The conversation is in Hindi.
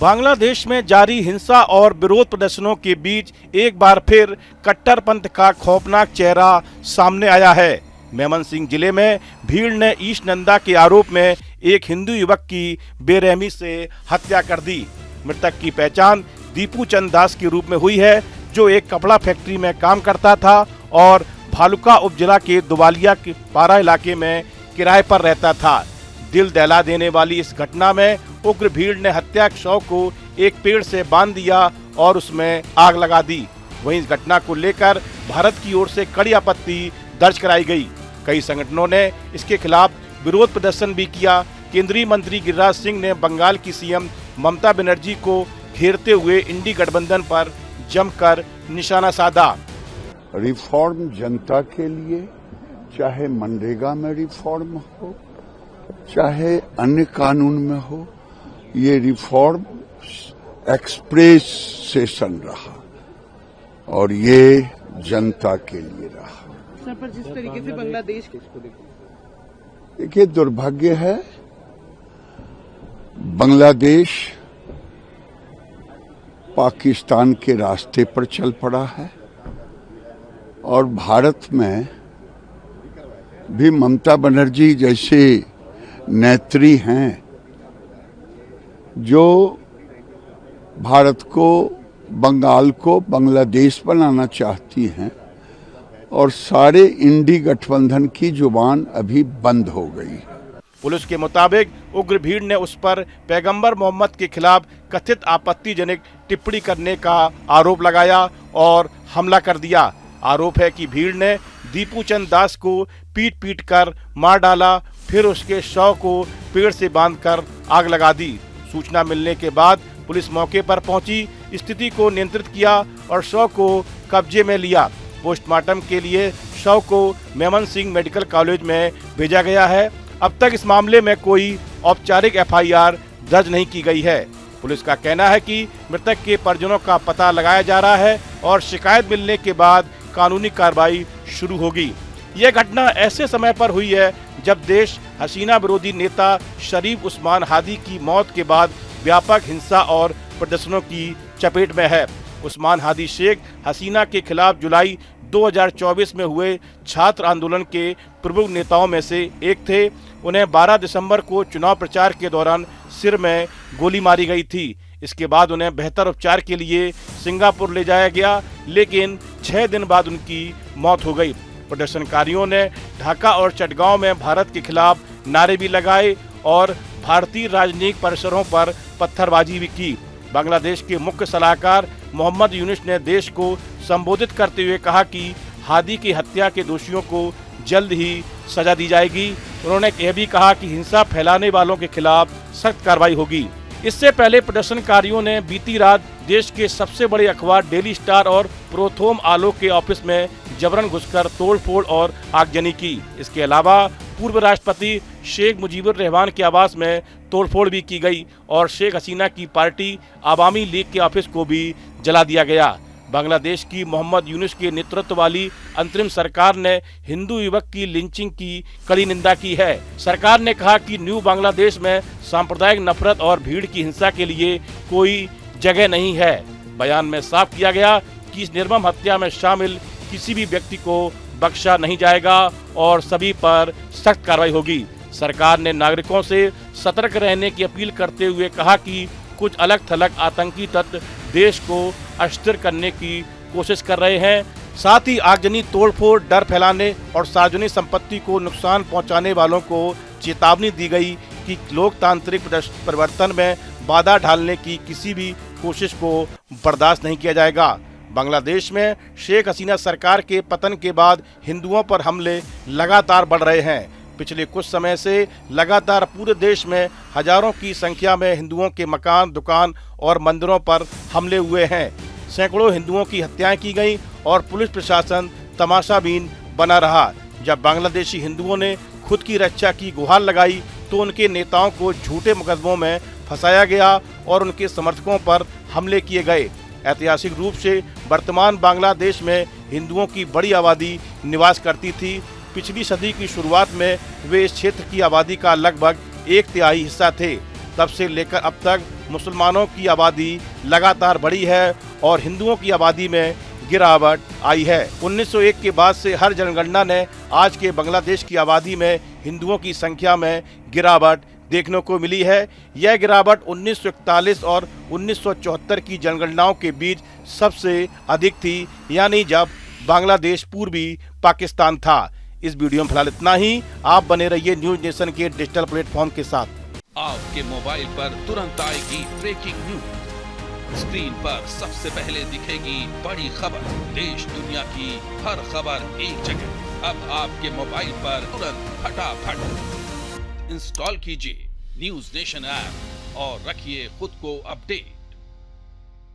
बांग्लादेश में जारी हिंसा और विरोध प्रदर्शनों के बीच एक बार फिर कट्टरपंथ का खौफनाक चेहरा सामने आया है। मेमनसिंह जिले में भीड़ ने ईशनंदा के आरोप में एक हिंदू युवक की बेरहमी से हत्या कर दी। मृतक की पहचान दीपू चंद दास के रूप में हुई है, जो एक कपड़ा फैक्ट्री में काम करता था और भालुका उपजिला के दुवालिया के पारा इलाके में किराए पर रहता था। दिल दहला देने वाली इस घटना में उग्र भीड़ ने हत्या के शव को एक पेड़ से बांध दिया और उसमें आग लगा दी। वहीं इस घटना को लेकर भारत की ओर से कड़ी आपत्ति दर्ज कराई गई। कई संगठनों ने इसके खिलाफ विरोध प्रदर्शन भी किया। केंद्रीय मंत्री गिरिराज सिंह ने बंगाल की सीएम ममता बनर्जी को घेरते हुए इंडी गठबंधन पर जमकर निशाना साधा। रिफॉर्म जनता के लिए, चाहे मनरेगा में रिफॉर्म हो, चाहे अन्य कानून में हो, ये रिफॉर्म एक्सप्रेस सेशन रहा और ये जनता के लिए रहा। सर, पर जिस तरीके से बांग्लादेश देखिए, दुर्भाग्य है, बांग्लादेश पाकिस्तान के रास्ते पर चल पड़ा है और भारत में भी ममता बनर्जी जैसे नेत्री हैं जो भारत को, बंगाल को बांग्लादेश बनाना चाहती हैं और सारे इंडी गठबंधन की जुबान अभी बंद हो गई। पुलिस के मुताबिक उग्र भीड़ ने उस पर पैगंबर मोहम्मद के खिलाफ कथित आपत्तिजनक टिप्पणी करने का आरोप लगाया और हमला कर दिया। आरोप है कि भीड़ ने दीपू चंद दास को पीट कर मार डाला, फिर उसके शव को पेड़ से बांधकर आग लगा दी। सूचना मिलने के बाद पुलिस मौके पर पहुंची, स्थिति को नियंत्रित किया और शव को कब्जे में लिया। पोस्टमार्टम के लिए शव को मेमनसिंह मेडिकल कॉलेज में भेजा गया है। अब तक इस मामले में कोई औपचारिक एफआईआर दर्ज नहीं की गई है। पुलिस का कहना है कि मृतक के परिजनों का पता लगाया जा रहा है और शिकायत मिलने के बाद कानूनी कार्रवाई शुरू होगी। यह घटना ऐसे समय पर हुई है जब देश हसीना विरोधी नेता शरीफ उस्मान हादी की मौत के बाद व्यापक हिंसा और प्रदर्शनों की चपेट में है। उस्मान हादी शेख हसीना के खिलाफ जुलाई 2024 में हुए छात्र आंदोलन के प्रमुख नेताओं में से एक थे। उन्हें 12 दिसंबर को चुनाव प्रचार के दौरान सिर में गोली मारी गई थी। इसके बाद उन्हें बेहतर उपचार के लिए सिंगापुर ले जाया गया, लेकिन 6 दिन बाद उनकी मौत हो गई। प्रदर्शनकारियों ने ढाका और चटगांव में भारत के खिलाफ नारे भी लगाए और भारतीय राजनीतिक परिसरों पर पत्थरबाजी भी की। बांग्लादेश के मुख्य सलाहकार मोहम्मद यूनुस ने देश को संबोधित करते हुए कहा कि हादी की हत्या के दोषियों को जल्द ही सजा दी जाएगी। उन्होंने यह भी कहा कि हिंसा फैलाने वालों के खिलाफ सख्त कार्रवाई होगी। इससे पहले प्रदर्शनकारियों ने बीती रात देश के सबसे बड़े अखबार डेली स्टार और प्रोथोम आलोक के ऑफिस में जबरन घुसकर तोड़फोड़ और आगजनी की। इसके अलावा पूर्व राष्ट्रपति शेख मुजीबुर रहमान के आवास में तोड़फोड़ भी की गई और शेख हसीना की पार्टी आवामी लीग के ऑफिस को भी जला दिया गया। बांग्लादेश की मोहम्मद यूनुस के नेतृत्व वाली अंतरिम सरकार ने हिंदू युवक की लिंचिंग की कड़ी निंदा की है। सरकार ने कहा कि न्यू बांग्लादेश में सांप्रदायिक नफरत और भीड़ की हिंसा के लिए कोई जगह नहीं है। बयान में साफ किया गया कि इस निर्मम हत्या में शामिल किसी भी व्यक्ति को बख्शा नहीं जाएगा और सभी पर सख्त कार्रवाई होगी। सरकार ने नागरिकों से सतर्क रहने की अपील करते हुए कहा कि कुछ अलग थलग आतंकी तत्व देश को अस्थिर करने की कोशिश कर रहे हैं। साथ ही आगजनी, तोड़फोड़, डर फैलाने और सार्वजनिक संपत्ति को नुकसान पहुंचाने वालों को चेतावनी दी गई कि लोकतांत्रिक परिवर्तन में बाधा डालने की किसी भी कोशिश को बर्दाश्त नहीं किया जाएगा। बांग्लादेश में शेख हसीना सरकार के पतन के बाद हिंदुओं पर हमले लगातार बढ़ रहे हैं। पिछले कुछ समय से लगातार पूरे देश में हजारों की संख्या में हिंदुओं के मकान, दुकान और मंदिरों पर हमले हुए हैं। सैकड़ों हिंदुओं की हत्याएं की गईं और पुलिस प्रशासन तमाशाबीन बना रहा। जब बांग्लादेशी हिंदुओं ने खुद की रक्षा की गुहार लगाई तो उनके नेताओं को झूठे मुकदमों में फंसाया गया और उनके समर्थकों पर हमले किए गए। ऐतिहासिक रूप से वर्तमान बांग्लादेश में हिंदुओं की बड़ी आबादी निवास करती थी। पिछली सदी की शुरुआत में वे इस क्षेत्र की आबादी का लगभग 1/3 हिस्सा थे। तब से लेकर अब तक मुसलमानों की आबादी लगातार बढ़ी है और हिंदुओं की आबादी में गिरावट आई है। 1901 के बाद से हर जनगणना ने आज के बांग्लादेश की आबादी में हिंदुओं की संख्या में गिरावट देखने को मिली है। यह गिरावट 1941 और 1974 की जनगणनाओं के बीच सबसे अधिक थी, यानी जब बांग्लादेश पूर्वी पाकिस्तान था। इस वीडियो में फिलहाल इतना ही। आप बने रहिए न्यूज नेशन के डिजिटल प्लेटफॉर्म के साथ। आपके मोबाइल पर तुरंत आएगी ब्रेकिंग न्यूज, स्क्रीन पर सबसे पहले दिखेगी बड़ी खबर, देश दुनिया की हर खबर एक जगह। अब आपके मोबाइल पर तुरंत फटाफट इंस्टॉल कीजिए न्यूज नेशन ऐप और रखिए खुद को अपडेट।